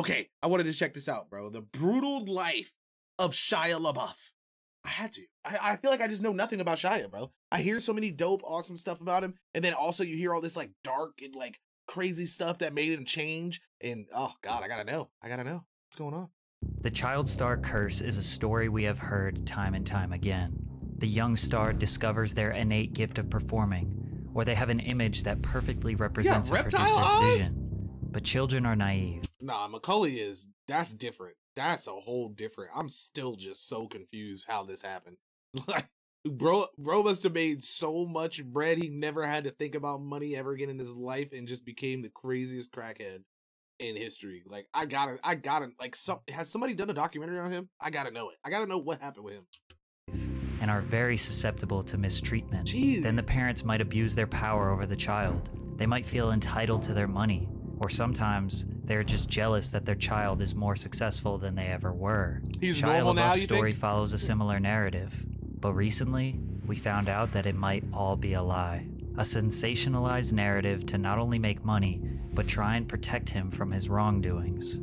Okay, I wanted to check this out, bro. The brutal life of Shia LaBeouf. I had to. I feel like I just know nothing about Shia, bro. I hear so many dope, awesome stuff about him, and then also you hear all this like dark and like crazy stuff that made him change. And oh god, I gotta know. What's going on. The child star curse is a story we have heard time and time again. The young star discovers their innate gift of performing, or they have an image that perfectly represents a producer's vision. But children are naive. Nah, Macaulay is, that's different. That's a whole different. I'm still just so confused how this happened. Like, bro must have made so much bread he never had to think about money ever again in his life and just became the craziest crackhead in history. Like, I gotta, like, has somebody done a documentary on him? I gotta know it. I gotta know what happened with him. And are very susceptible to mistreatment. Jeez. Then the parents might abuse their power over the child. They might feel entitled to their money, or sometimes they're just jealous that their child is more successful than they ever were. He's Shia normal now, LaBeouf's you story think? follows a similar narrative, but recently we found out that it might all be a lie. A sensationalized narrative to not only make money, but try and protect him from his wrongdoings.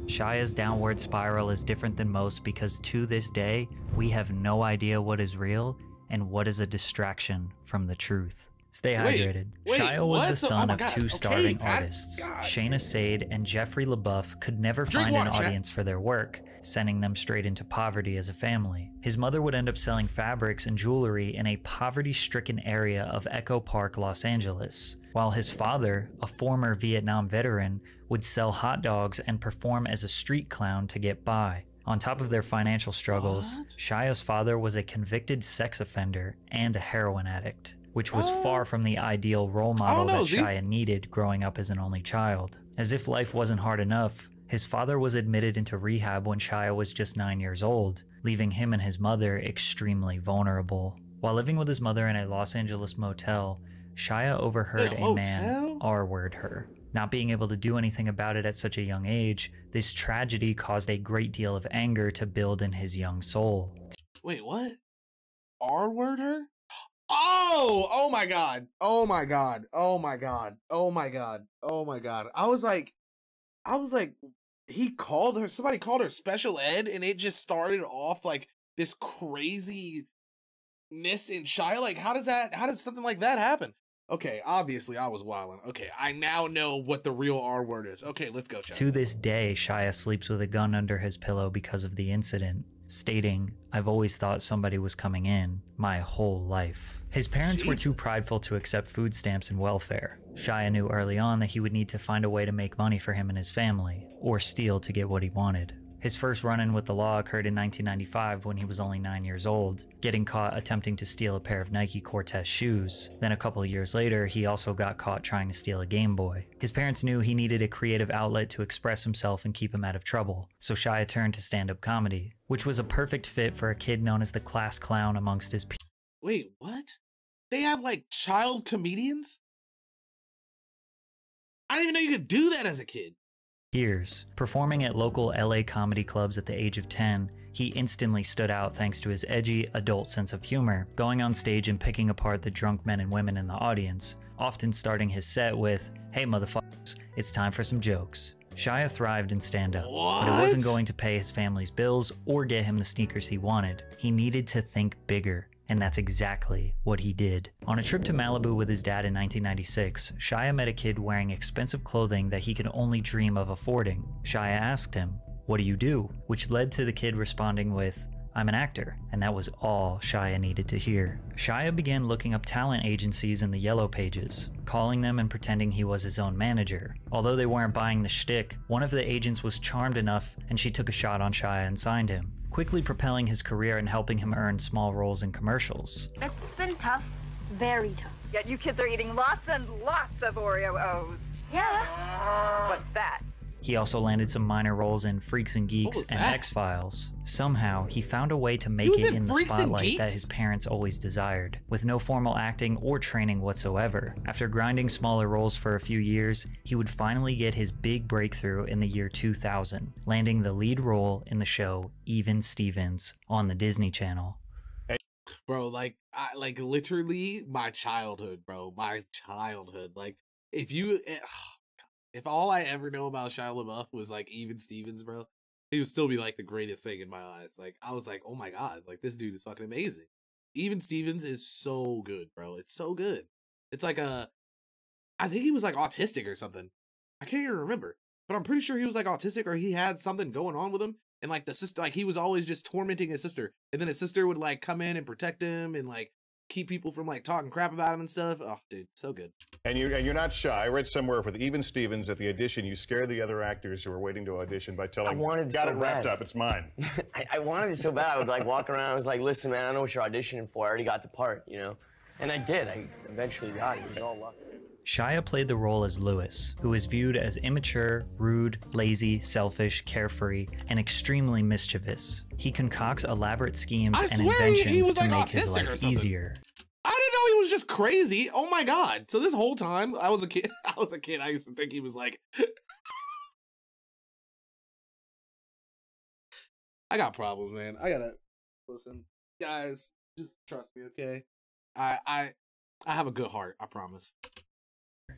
Shia's downward spiral is different than most because to this day, we have no idea what is real and what is a distraction from the truth. Stay hydrated. Shia was the son of two starving artists. Shayna Sade and Jeffrey LaBeouf could never find an audience for their work, sending them straight into poverty as a family. His mother would end up selling fabrics and jewelry in a poverty-stricken area of Echo Park, Los Angeles, while his father, a former Vietnam veteran, would sell hot dogs and perform as a street clown to get by. On top of their financial struggles, Shia's father was a convicted sex offender and a heroin addict, which was far from the ideal role model that Shia needed growing up as an only child. As if life wasn't hard enough, his father was admitted into rehab when Shia was just 9 years old, leaving him and his mother extremely vulnerable. While living with his mother in a Los Angeles motel, Shia overheard a man R-word her. Not being able to do anything about it at such a young age, this tragedy caused a great deal of anger to build in his young soul. Wait, what? R-word her? Oh my god. Oh my god. Oh my god. Oh my god. Oh my god. I was like, he called her, somebody called her special ed, and it just started off like this craziness in Shia. Like, how does something like that happen? Okay, obviously I was wilding. Okay, I now know what the real R word is. Okay, let's go, Shia. To this day, Shia sleeps with a gun under his pillow because of the incident, stating, "I've always thought somebody was coming in my whole life." His parents were too prideful to accept food stamps and welfare. Shia knew early on that he would need to find a way to make money for him and his family, or steal to get what he wanted. His first run-in with the law occurred in 1995 when he was only 9 years old, getting caught attempting to steal a pair of Nike Cortez shoes. Then a couple of years later, he also got caught trying to steal a Game Boy. His parents knew he needed a creative outlet to express himself and keep him out of trouble, so Shia turned to stand-up comedy, which was a perfect fit for a kid known as the class clown amongst his peers. Wait, what? They have like child comedians? I didn't even know you could do that as a kid. Performing at local LA comedy clubs at the age of 10, he instantly stood out thanks to his edgy, adult sense of humor, going on stage and picking apart the drunk men and women in the audience, often starting his set with, "Hey motherfuckers, it's time for some jokes." Shia thrived in stand-up, but it wasn't going to pay his family's bills or get him the sneakers he wanted. He needed to think bigger, and that's exactly what he did. On a trip to Malibu with his dad in 1996, Shia met a kid wearing expensive clothing that he could only dream of affording. Shia asked him, "What do you do?" which led to the kid responding with, "I'm an actor," and that was all Shia needed to hear. Shia began looking up talent agencies in the Yellow Pages, calling them and pretending he was his own manager. Although they weren't buying the shtick, one of the agents was charmed enough and she took a shot on Shia and signed him, quickly propelling his career and helping him earn small roles in commercials. It's been tough, very tough. Yet you kids are eating lots and lots of Oreo O's. Yeah. What's that? He also landed some minor roles in Freaks and Geeks and that? X-Files. Somehow, he found a way to make it in the spotlight that his parents always desired, with no formal acting or training whatsoever. After grinding smaller roles for a few years, he would finally get his big breakthrough in the year 2000, landing the lead role in the show Even Stevens on the Disney Channel. Bro, like literally my childhood, bro. My childhood. Like, if you, if all I ever know about Shia LaBeouf was like Even Stevens, bro, he would still be like the greatest thing in my eyes. Like I was like, oh my god, like this dude is fucking amazing. Even Stevens is so good, bro. It's so good. It's like I think he was like autistic or something. I can't even remember, but I'm pretty sure he was like autistic or he had something going on with him. And like the sister, like he was always just tormenting his sister, and then his sister would like come in and protect him and like keep people from like talking crap about him and stuff. Oh, dude, so good. And you're not shy. I read somewhere with Even Stevens at the audition, you scared the other actors who were waiting to audition by telling them, got it wrapped up, it's mine. I wanted it so bad. I would like walk around. I was like, listen, man, I know what you're auditioning for. I already got the part, you know? And I did. I eventually got it. It was all luck. Shia played the role as Lewis, who is viewed as immature, rude, lazy, selfish, carefree, and extremely mischievous. He concocts elaborate schemes and inventions to make his life easier. I didn't know he was just crazy. Oh my god. So this whole time I was a kid, I used to think he was like I got problems, man. I gotta listen. Guys, just trust me, okay? I have a good heart, I promise.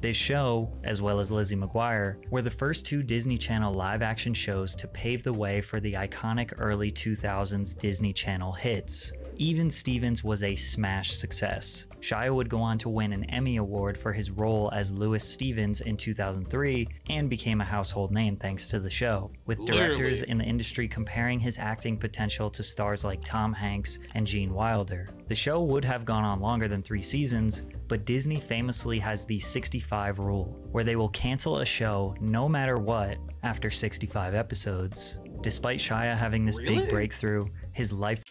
This show, as well as Lizzie McGuire, were the first two Disney Channel live-action shows to pave the way for the iconic early 2000s Disney Channel hits. Even Stevens was a smash success. Shia would go on to win an Emmy Award for his role as Lewis Stevens in 2003 and became a household name thanks to the show, with directors in the industry comparing his acting potential to stars like Tom Hanks and Gene Wilder. The show would have gone on longer than 3 seasons, but Disney famously has the 65 rule, where they will cancel a show no matter what after 65 episodes. Despite Shia having this big breakthrough, his life...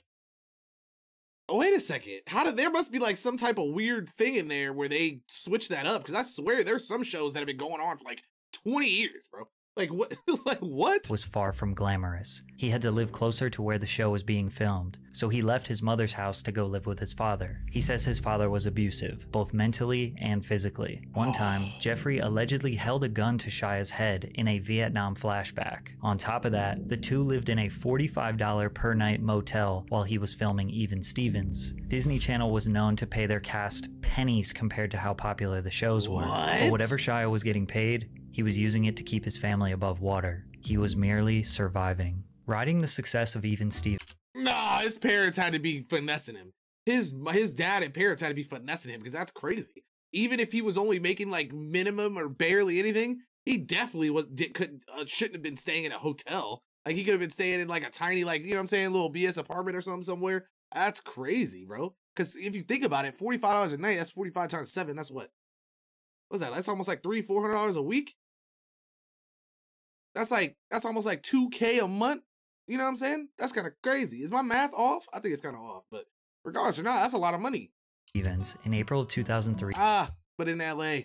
Oh, wait a second. There must be like some type of weird thing in there where they switch that up, because I swear there's some shows that have been going on for like 20 years, bro. Like what? Like what? Was far from glamorous. He had to live closer to where the show was being filmed, so he left his mother's house to go live with his father. He says his father was abusive, both mentally and physically. One time, Jeffrey allegedly held a gun to Shia's head in a Vietnam flashback. On top of that, the two lived in a $45 per night motel while he was filming Even Stevens. Disney Channel was known to pay their cast pennies compared to how popular the shows were. But whatever Shia was getting paid, he was using it to keep his family above water. He was merely surviving. Riding the success of Even Stevens... Nah, his parents had to be finessing him. His dad and parents had to be finessing him, because that's crazy. Even if he was only making like minimum or barely anything, he definitely shouldn't have been staying in a hotel. Like he could have been staying in like a tiny, like, you know what I'm saying, little BS apartment or something somewhere. That's crazy, bro. Because if you think about it, $45 a night, that's 45 times 7. That's what? What's that? That's almost like $300-400 a week. That's almost like $2K a month. You know what I'm saying? That's kind of crazy. Is my math off? I think it's kind of off, but regardless or not, that's a lot of money. Stevens in April of 2003. But in LA.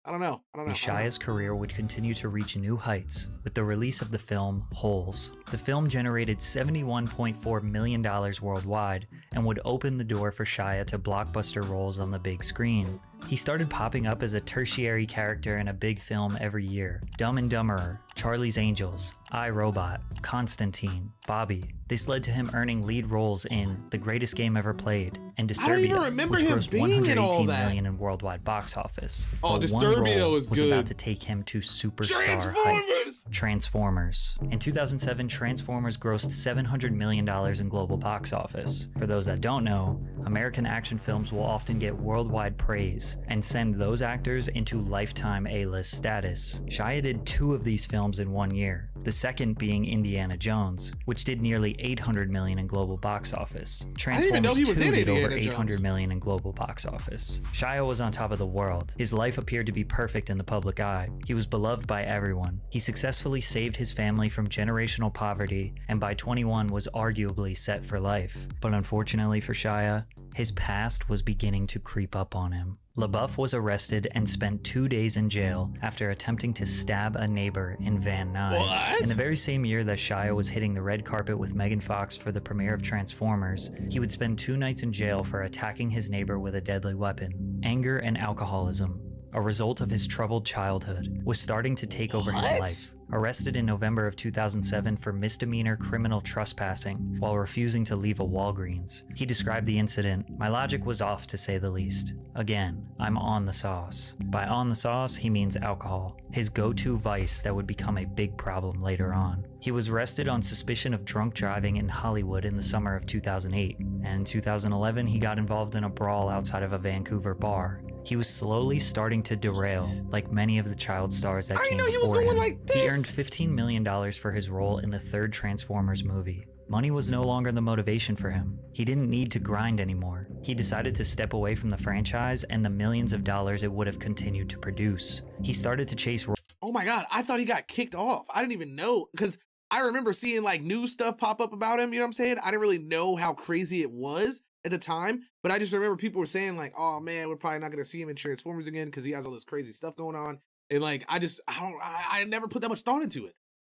I don't know. Shia's career would continue to reach new heights with the release of the film Holes. The film generated $71.4 million worldwide and would open the door for Shia to blockbuster roles on the big screen. He started popping up as a tertiary character in a big film every year. Dumb and Dumberer, Charlie's Angels, I, Robot, Constantine, Bobby. This led to him earning lead roles in The Greatest Game Ever Played and Disturbia, which grossed $118 million in worldwide box office. Oh, Disturbia was good. About to take him to superstar heights. Transformers. In 2007, Transformers grossed $700 million in global box office. For those that don't know, American action films will often get worldwide praise and send those actors into lifetime A-list status. Shia did 2 of these films in 1 year, the second being Indiana Jones, which did nearly $800 million in global box office. Transformers 2 did over $800 million in global box office. Shia was on top of the world. His life appeared to be perfect in the public eye. He was beloved by everyone. He successfully saved his family from generational poverty, and by 21 was arguably set for life. But unfortunately for Shia, his past was beginning to creep up on him. LaBeouf was arrested and spent 2 days in jail after attempting to stab a neighbor in Van Nuys. What? In the very same year that Shia was hitting the red carpet with Megan Fox for the premiere of Transformers, he would spend 2 nights in jail for attacking his neighbor with a deadly weapon. Anger and alcoholism a result of his troubled childhood, was starting to take over his life. Arrested in November of 2007 for misdemeanor criminal trespassing while refusing to leave a Walgreens. He described the incident, "My logic was off to say the least. Again, I'm on the sauce." By on the sauce, he means alcohol, his go-to vice that would become a big problem later on. He was arrested on suspicion of drunk driving in Hollywood in the summer of 2008, and in 2011 he got involved in a brawl outside of a Vancouver bar. He was slowly starting to derail, like many of the child stars that came before him. He earned $15 million for his role in the third Transformers movie. Money was no longer the motivation for him. He didn't need to grind anymore. He decided to step away from the franchise and the millions of dollars it would have continued to produce. He started to chase... Oh my God, I thought he got kicked off. I didn't even know, because I remember seeing like news stuff pop up about him, you know what I'm saying? I didn't really know how crazy it was at the time, but I just remember people were saying like, oh man, we're probably not going to see him in Transformers again because he has all this crazy stuff going on. And like, I never put that much thought into it.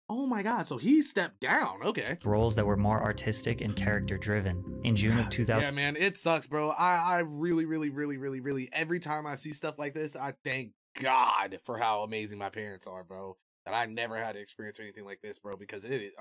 Oh my God, so he stepped down, okay. Roles that were more artistic and character driven. In June of 2000. Yeah, man, it sucks, bro. I really, every time I see stuff like this, I thank God for how amazing my parents are, bro. That I never had to experience anything like this, bro, because it is,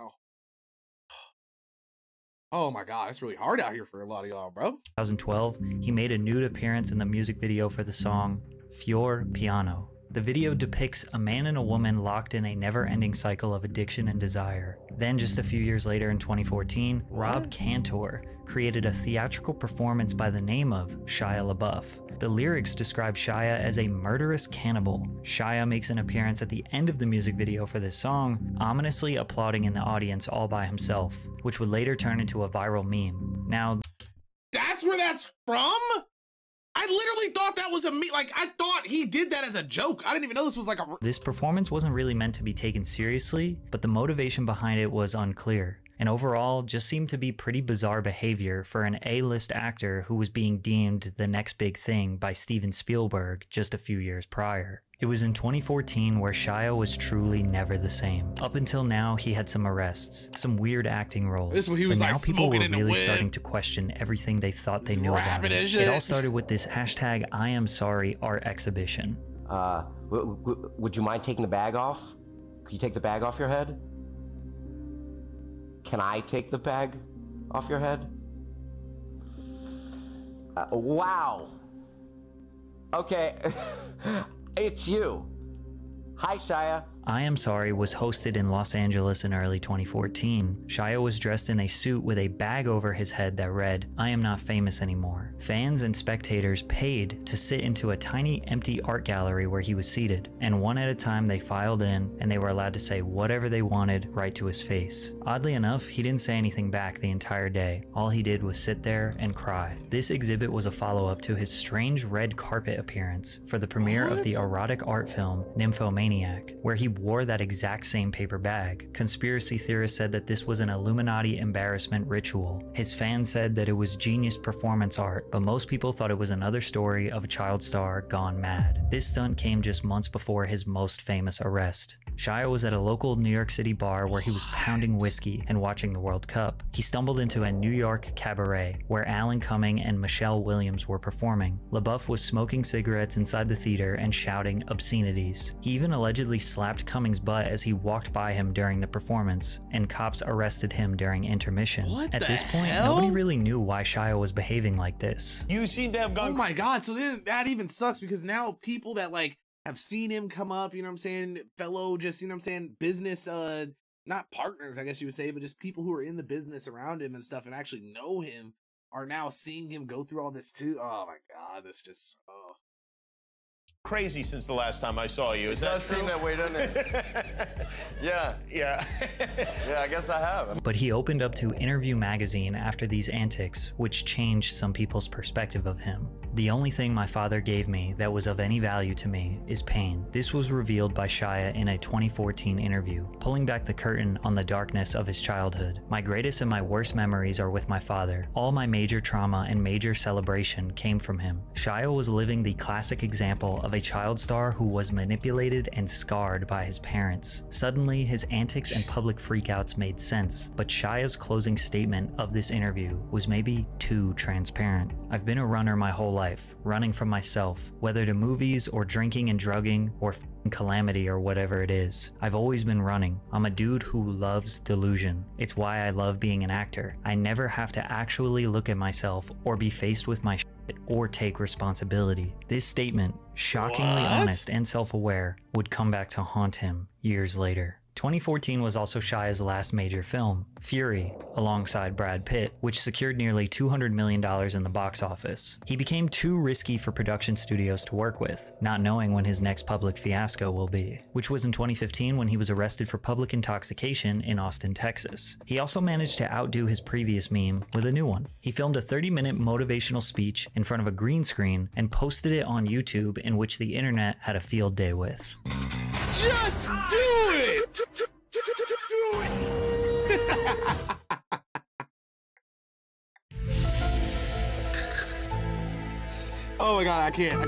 oh my God, it's really hard out here for a lot of y'all, bro. 2012, he made a nude appearance in the music video for the song Fior Piano. The video depicts a man and a woman locked in a never-ending cycle of addiction and desire. Then, just a few years later in 2014, Rob Cantor created a theatrical performance by the name of Shia LaBeouf. The lyrics describe Shia as a murderous cannibal. Shia makes an appearance at the end of the music video for this song, ominously applauding in the audience all by himself, which would later turn into a viral meme. Now, that's where that's from? I literally thought that was a meme. Like, I thought he did that as a joke. I didn't even know this was like a... This performance wasn't really meant to be taken seriously, but the motivation behind it was unclear, and overall just seemed to be pretty bizarre behavior for an A-list actor who was being deemed the next big thing by Steven Spielberg just a few years prior. It was in 2014 where Shia was truly never the same. Up until now, he had some arrests, some weird acting roles. This is when he was but like now people smoking were in the really wind. starting to question everything they thought they knew about him. It all started with this hashtag I am sorry art exhibition. Would you mind taking the bag off? Could you take the bag off your head? Can I take the bag off your head? Wow. Okay. It's you. Hi, Shia. I Am Sorry was hosted in Los Angeles in early 2014. Shia was dressed in a suit with a bag over his head that read, I am not famous anymore. Fans and spectators paid to sit into a tiny empty art gallery where he was seated, and one at a time they filed in and they were allowed to say whatever they wanted right to his face. Oddly enough, he didn't say anything back the entire day. All he did was sit there and cry. This exhibit was a follow-up to his strange red carpet appearance for the premiere of the erotic art film Nymphomaniac, where he wore that exact same paper bag. Conspiracy theorists said that this was an Illuminati embarrassment ritual. His fans said that it was genius performance art, but most people thought it was another story of a child star gone mad. This stunt came just months before his most famous arrest. Shia was at a local New York City bar where he was pounding whiskey and watching the World Cup. He stumbled into a New York cabaret where Alan Cumming and Michelle Williams were performing. LaBeouf was smoking cigarettes inside the theater and shouting obscenities. He even allegedly slapped Cummings' butt as he walked by him during the performance, and cops arrested him during intermission. At this point, nobody really knew why Shia was behaving like this. You seem to have gone... Oh my God, so then that even sucks because now people that like have seen him come up, you know what I'm saying, fellow just, you know what I'm saying, business, not partners, I guess you would say, but just people who are in the business around him and stuff and actually know him are now seeing him go through all this too. Oh my God, this just, oh. Crazy since the last time I saw you. Is that does seem that way, doesn't it? Yeah. Yeah. Yeah, I guess I have. But he opened up to Interview magazine after these antics, which changed some people's perspective of him. The only thing my father gave me that was of any value to me is pain. This was revealed by Shia in a 2014 interview, pulling back the curtain on the darkness of his childhood. My greatest and my worst memories are with my father. All my major trauma and major celebration came from him. Shia was living the classic example of a a child star who was manipulated and scarred by his parents. Suddenly, his antics and public freakouts made sense, but Shia's closing statement of this interview was maybe too transparent. "I've been a runner my whole life, running from myself, whether to movies or drinking and drugging or calamity or whatever it is. I've always been running. I'm a dude who loves delusion. It's why I love being an actor. I never have to actually look at myself or be faced with my shit or take responsibility." This statement, shockingly honest and self-aware, would come back to haunt him years later. 2014 was also Shia's last major film, Fury, alongside Brad Pitt, which secured nearly $200 million in the box office. He became too risky for production studios to work with, not knowing when his next public fiasco will be, which was in 2015 when he was arrested for public intoxication in Austin, Texas. He also managed to outdo his previous meme with a new one. He filmed a 30-minute motivational speech in front of a green screen and posted it on YouTube, in which the internet had a field day with. Just do it! Oh my god, I can't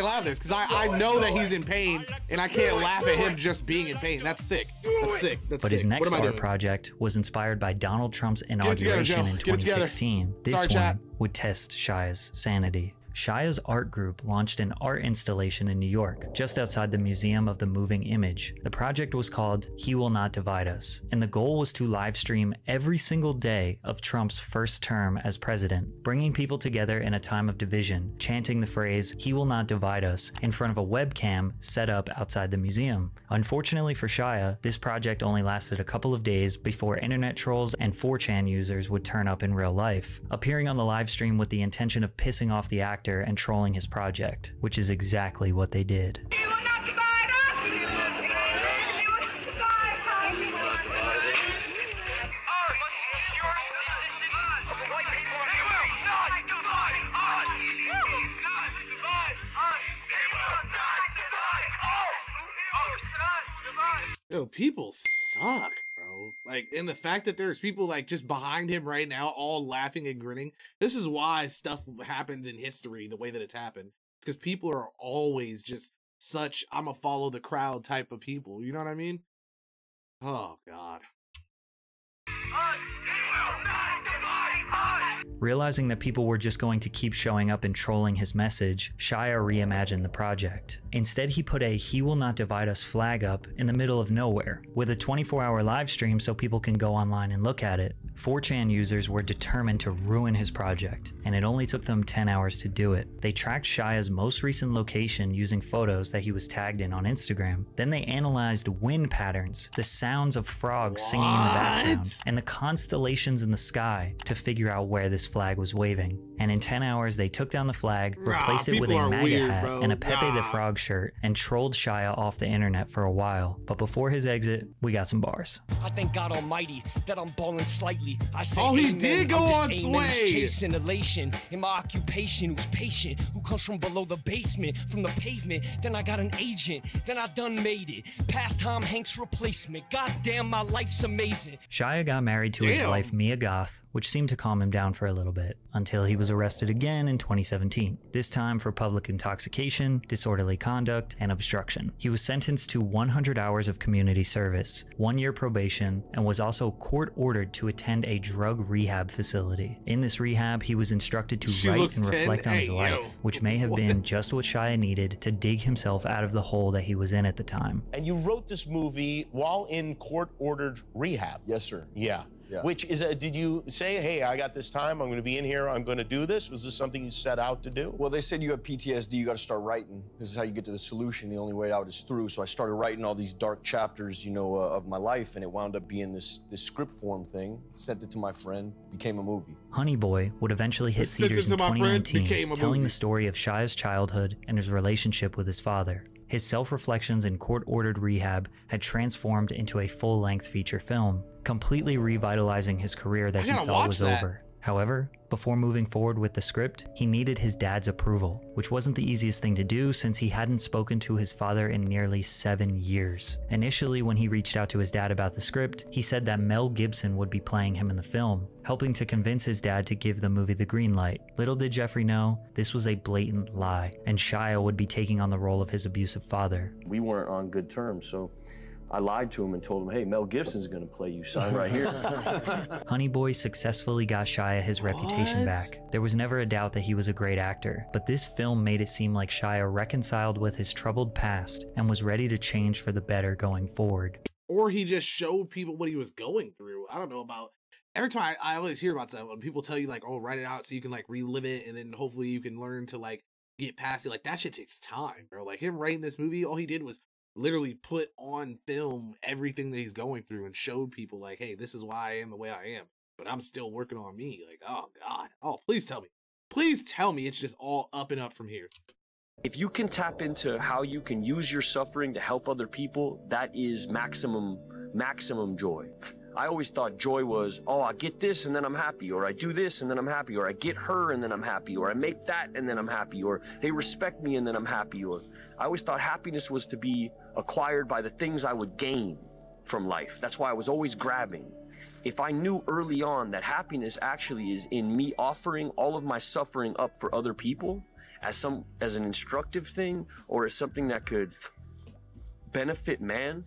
laugh at this because I know that he's in pain and I can't laugh at him just being in pain. That's sick. That's sick. That's but sick. His next art project was inspired by Donald Trump's inauguration in 2016. This one would test Shia's sanity. Shia's art group launched an art installation in New York, just outside the Museum of the Moving Image. The project was called He Will Not Divide Us, and the goal was to live stream every single day of Trump's first term as president, bringing people together in a time of division, chanting the phrase, "He will not divide us," in front of a webcam set up outside the museum. Unfortunately for Shia, this project only lasted a couple of days before internet trolls and 4chan users would turn up in real life, appearing on the live stream with the intention of pissing off the actor and trolling his project, which is exactly what they did. He will not divide us! He will not divide us! He will not divide us! He will not divide us! Us must secure the existence of the white people. He will not divide us! He will not divide us! He will not divide us! Oh, son, divide! Yo, people suck, bro. Like, and the fact that there's people like just behind him right now, all laughing and grinning. This is why stuff happens in history the way that it's happened. It's because people are always just such "I'ma follow the crowd" type of people. You know what I mean? Oh God. Realizing that people were just going to keep showing up and trolling his message, Shia reimagined the project. Instead, he put a "He Will Not Divide Us" flag up in the middle of nowhere, with a 24-hour live stream so people can go online and look at it. 4chan users were determined to ruin his project, and it only took them 10 hours to do it. They tracked Shia's most recent location using photos that he was tagged in on Instagram. Then they analyzed wind patterns, the sounds of frogs singing in the background, and the constellations in the sky to figure out where this flag was waving. And in 10 hours, they took down the flag, replaced it with a MAGA hat and a Pepe the Frog shirt, and trolled Shia off the internet for a while. But before his exit, we got some bars. I thank God Almighty that I'm balling slightly. I say, oh, he amen. did go on Sway. Chasing elation in my occupation, who's patient, who comes from below the basement, from the pavement. Then I got an agent, then I done made it. Past Tom Hanks replacement. God damn, my life's amazing. Shia got married to his wife Mia Goth, which seemed to calm him down for a little bit, until he was arrested again in 2017, this time for public intoxication, disorderly conduct, and obstruction. He was sentenced to 100 hours of community service, 1 year probation, and was also court-ordered to attend a drug rehab facility. In this rehab, he was instructed to write and reflect on his life, which may have been just what Shia needed to dig himself out of the hole that he was in at the time. And you wrote this movie while in court-ordered rehab? Yes, sir. Yeah. Which is, did you say, hey, I got this time, I'm going to be in here, I'm going to do this? Was this something you set out to do? Well, they said you have PTSD, you got to start writing. This is how you get to the solution. The only way out is through. So I started writing all these dark chapters, you know, of my life, and it wound up being this script form thing. Sent it to my friend, became a movie. Honey Boy would eventually hit theaters in 2019, telling the story of Shia's childhood and his relationship with his father. His self-reflections in court-ordered rehab had transformed into a full-length feature film, completely revitalizing his career that he thought was over. However, Before moving forward with the script, he needed his dad's approval, which wasn't the easiest thing to do since he hadn't spoken to his father in nearly 7 years. Initially, when he reached out to his dad about the script, he said that Mel Gibson would be playing him in the film, helping to convince his dad to give the movie the green light. Little did Jeffrey know, this was a blatant lie, and Shia would be taking on the role of his abusive father. We weren't on good terms, so I lied to him and told him, hey, Mel Gibson's gonna play you, son, right here. Honey Boy successfully got Shia his reputation back. There was never a doubt that he was a great actor, but this film made it seem like Shia reconciled with his troubled past and was ready to change for the better going forward. Or he just showed people what he was going through. I don't know about... Every time I always hear about that when people tell you, like, oh, write it out so you can, like, relive it, and then hopefully you can learn to, like, get past it. Like, that shit takes time, bro. Like, him writing this movie, all he did was literally put on film everything that he's going through and showed people, like, hey, this is why I am the way I am, but I'm still working on me. Like, oh, God. Oh, please tell me. Please tell me it's just all up and up from here. If you can tap into how you can use your suffering to help other people, that is maximum joy. I always thought joy was, oh, I get this and then I'm happy, or I do this and then I'm happy, or I get her and then I'm happy, or I make that and then I'm happy, or they respect me and then I'm happy, or I always thought happiness was to be acquired by the things I would gain from life. That's why I was always grabbing. If I knew early on that happiness actually is in me offering all of my suffering up for other people as an instructive thing, or as something that could benefit man,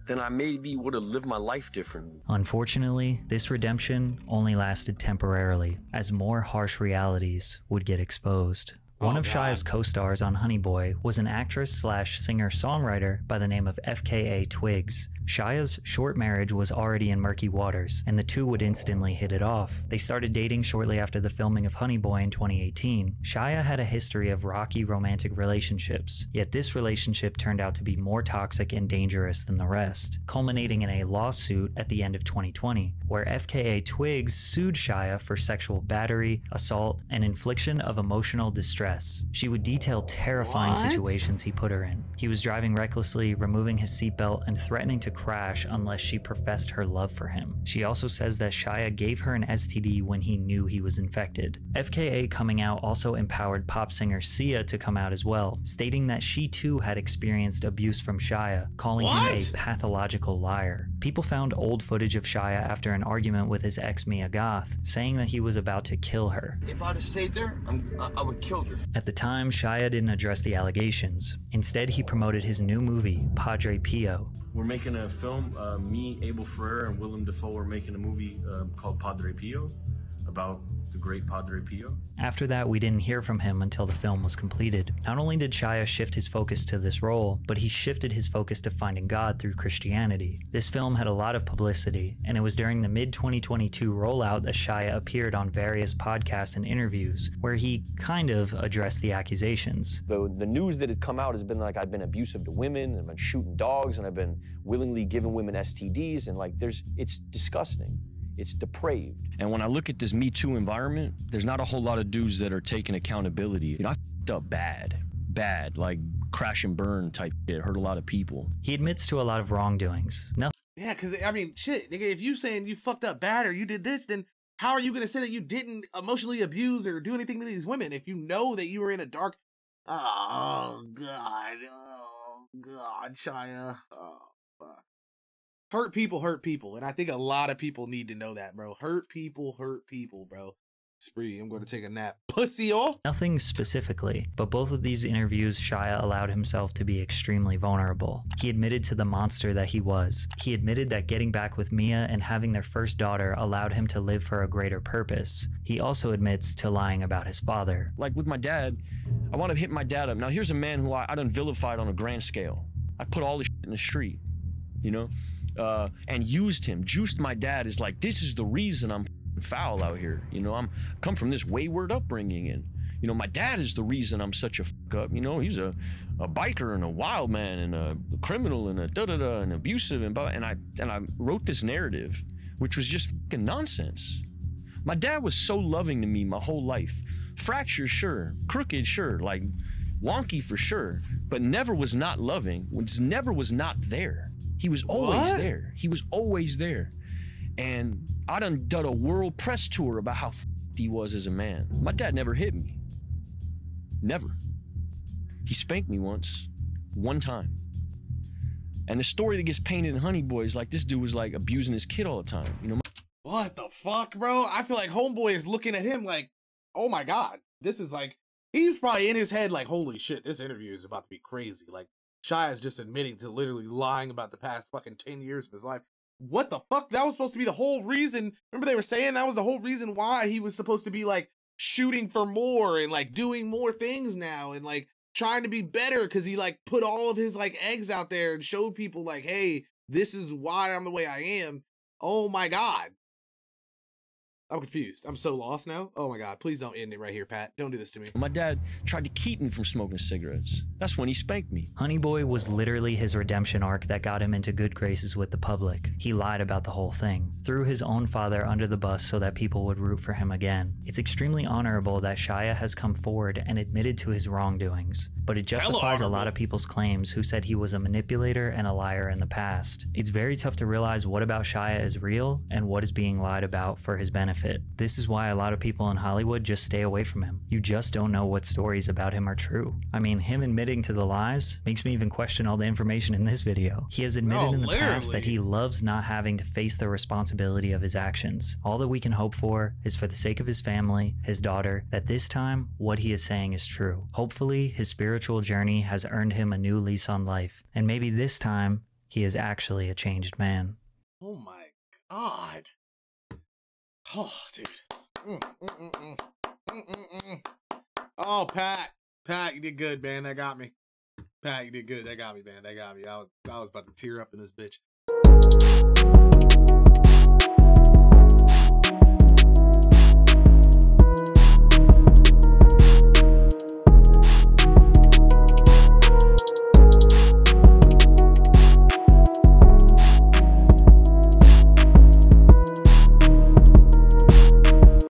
then I maybe would have lived my life differently. Unfortunately, this redemption only lasted temporarily, as more harsh realities would get exposed. One of Shia's co-stars on Honey Boy was an actress/singer-songwriter by the name of FKA Twigs. Shia's short marriage was already in murky waters, and the two would instantly hit it off. They started dating shortly after the filming of Honey Boy in 2018. Shia had a history of rocky romantic relationships, yet this relationship turned out to be more toxic and dangerous than the rest, culminating in a lawsuit at the end of 2020, where FKA Twigs sued Shia for sexual battery, assault, and infliction of emotional distress. She would detail terrifying situations he put her in. He was driving recklessly, removing his seatbelt, and threatening to crash unless she professed her love for him. She also says that Shia gave her an STD when he knew he was infected. FKA coming out also empowered pop singer Sia to come out as well, stating that she too had experienced abuse from Shia, calling him a pathological liar. People found old footage of Shia after an argument with his ex Mia Goth, saying that he was about to kill her. If I'd have stayed there, I would have killed her. At the time, Shia didn't address the allegations. Instead, he promoted his new movie, Padre Pio. We're making a film, me, Abel Ferrara, and Willem Dafoe are making a movie called Padre Pio, about the great Padre Pio. After that, we didn't hear from him until the film was completed. Not only did Shia shift his focus to this role, but he shifted his focus to finding God through Christianity. This film had a lot of publicity, and it was during the mid-2022 rollout that Shia appeared on various podcasts and interviews, where he kind of addressed the accusations. The news that had come out has been like I've been abusive to women, and I've been shooting dogs, and I've been willingly giving women STDs, and like it's disgusting. It's depraved. And when I look at this Me Too environment, there's not a whole lot of dudes that are taking accountability. You know, I f***ed up bad, like crash and burn type shit, hurt a lot of people. He admits to a lot of wrongdoings. Yeah, because, I mean, shit, nigga, if you saying you fucked up bad or you did this, then how are you going to say that you didn't emotionally abuse or do anything to these women if you know that you were in a dark... Oh, God, Shia. Oh, fuck. Hurt people, and I think a lot of people need to know that, bro. Hurt people, bro. Spree, I'm going to take a nap. Pussy off. Nothing specifically, but both of these interviews, Shia allowed himself to be extremely vulnerable. He admitted to the monster that he was. He admitted that getting back with Mia and having their first daughter allowed him to live for a greater purpose. He also admits to lying about his father. Like with my dad, I want to hit my dad up. Now here's a man who I done vilified on a grand scale. I put all this shit in the street, you know? And used him, juiced my dad is like, this is the reason I'm foul out here. You know, I'm come from this wayward upbringing, and you know, my dad is the reason I'm such a fuck up. You know, he's a biker and a wild man and a criminal and a da-da-da and abusive and I wrote this narrative, which was just fucking nonsense. My dad was so loving to me my whole life. Fractured, sure. Crooked, sure. Like wonky for sure, but never was not loving. Never was not there. He was always there. He was always there. And I done a world press tour about how he was as a man. My dad never hit me. Never. He spanked me once, one time. And the story that gets painted in Honey Boy is like this dude was like abusing his kid all the time. You know. What the fuck, bro? I feel like Homeboy is looking at him like, oh my God, this is like, he's probably in his head like, holy shit, this interview is about to be crazy. Like, Shia is just admitting to literally lying about the past fucking 10 years of his life. What the fuck? That was supposed to be the whole reason. Remember they were saying that was the whole reason why he was supposed to be like shooting for more and like doing more things now and like trying to be better because he like put all of his like eggs out there and showed people like, hey, this is why I'm the way I am. Oh my God. I'm confused. I'm so lost now. Oh my God. Please don't end it right here, Pat. Don't do this to me. My dad tried to keep me from smoking cigarettes. That's when he spanked me. Honey Boy was literally his redemption arc that got him into good graces with the public. He lied about the whole thing, threw his own father under the bus so that people would root for him again. It's extremely honorable that Shia has come forward and admitted to his wrongdoings, but it justifies a lot of people's claims who said he was a manipulator and a liar in the past. It's very tough to realize what about Shia is real and what is being lied about for his benefit. This is why a lot of people in Hollywood just stay away from him. You just don't know what stories about him are true. I mean, him admitting to the lies makes me even question all the information in this video. He has admitted in the past that he loves not having to face the responsibility of his actions. All that we can hope for is for the sake of his family, his daughter, that this time what he is saying is true. Hopefully, his spiritual journey has earned him a new lease on life, and maybe this time he is actually a changed man. Oh my God. Oh, dude. Oh, Pat, you did good, man. That got me. Pat, you did good. That got me, man. That got me. I was about to tear up in this bitch.